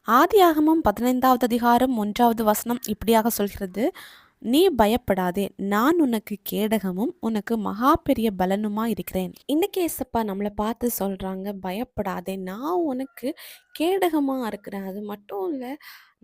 ஆதியாகமம் 15வது அதிகாரம் 1வது வசனம் இப்படியாக சொல்கிறது, நீ பயப்படாதே, நான் உனக்கு கேடகமும் உனக்கு மகா பெரிய பலனுமா இருக்கிறேன். இன்னைக்கு ஏசப்பா நம்மளை பார்த்து சொல்றாங்க, பயப்படாதே, நான் உனக்கு கேடகமா இருக்கிறேன். அது மட்டும் இல்லை,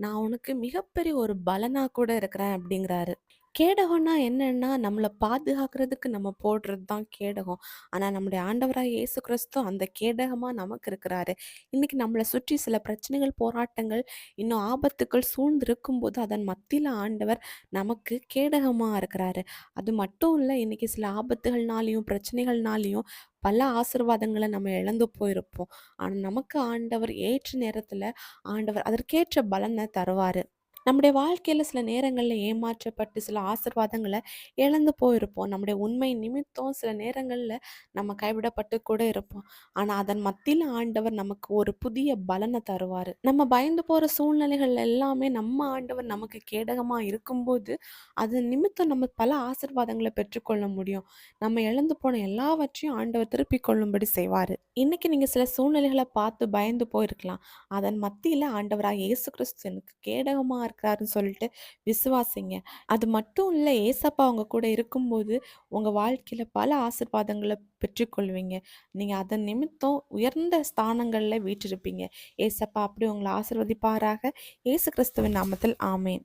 நான் உனக்கு மிகப்பெரிய ஒரு பலனா கூட இருக்கிறேன் அப்படிங்கிறாரு. கேடகம்னா என்னன்னா, நம்மளை பாதுகாக்கிறதுக்கு நம்ம போடுறது தான் கேடகம். ஆனால் நம்முடைய ஆண்டவராக இயேசு கிறிஸ்து அந்த கேடகமாக நமக்கு இருக்கிறாரு. இன்னைக்கு நம்மளை சுற்றி சில பிரச்சனைகள், போராட்டங்கள், இன்னும் ஆபத்துக்கள் சூழ்ந்திருக்கும் போது அதன் மத்தியில் ஆண்டவர் நமக்கு கேடகமாக இருக்கிறாரு. அது மட்டும் இல்லை, இன்னைக்கு சில ஆபத்துகள்னாலையும் பிரச்சனைகள்னாலையும் பல ஆசீர்வாதங்களை நம்ம இழந்து போயிருப்போம். ஆனால் நமக்கு ஆண்டவர் ஏற்ற நேரத்தில் ஆண்டவர் அதற்கேற்ற பலனை தருவார். நம்முடைய வாழ்க்கையில் சில நேரங்களில் ஏமாற்றப்பட்டு சில ஆசீர்வாதங்களை இழந்து போயிருப்போம். நம்முடைய உண்மை நிமித்தம் சில நேரங்களில் நம்ம கைவிடப்பட்டு கூட இருப்போம். ஆனால் அதன் மத்தியில் ஆண்டவர் நமக்கு ஒரு புதிய பலனை தருவார். நம்ம பயந்து போகிற சூழ்நிலைகள் எல்லாமே நம்ம ஆண்டவர் நமக்கு கேடகமாக இருக்கும்போது அது நிமித்தம் நம்ம பல ஆசீர்வாதங்களை பெற்றுக்கொள்ள முடியும். நம்ம இழந்து போன எல்லாவற்றையும் ஆண்டவர் திருப்பிக் கொள்ளும்படி செய்வார். இன்னைக்கு நீங்கள் சில சூழ்நிலைகளை பார்த்து பயந்து போயிருக்கலாம். அதன் மத்தியில் ஆண்டவராக இயேசு கிறிஸ்து எனக்கு கேடகமாக இருக்கிறாருன்னு சொல்லிட்டு விசுவாசிங்க. அது மட்டும் இல்லை, ஏசப்பா அவங்க கூட இருக்கும்போது உங்கள் வாழ்க்கையில் பல ஆசீர்வாதங்களை பெற்றுக்கொள்வீங்க. நீங்கள் அதன் நிமித்தம் உயர்ந்த ஸ்தானங்களில் வீற்றிருப்பீங்க. ஏசப்பா அப்படி உங்களை ஆசீர்வதிப்பாராக. இயேசு கிறிஸ்துவின் நாமத்தில் ஆமேன்.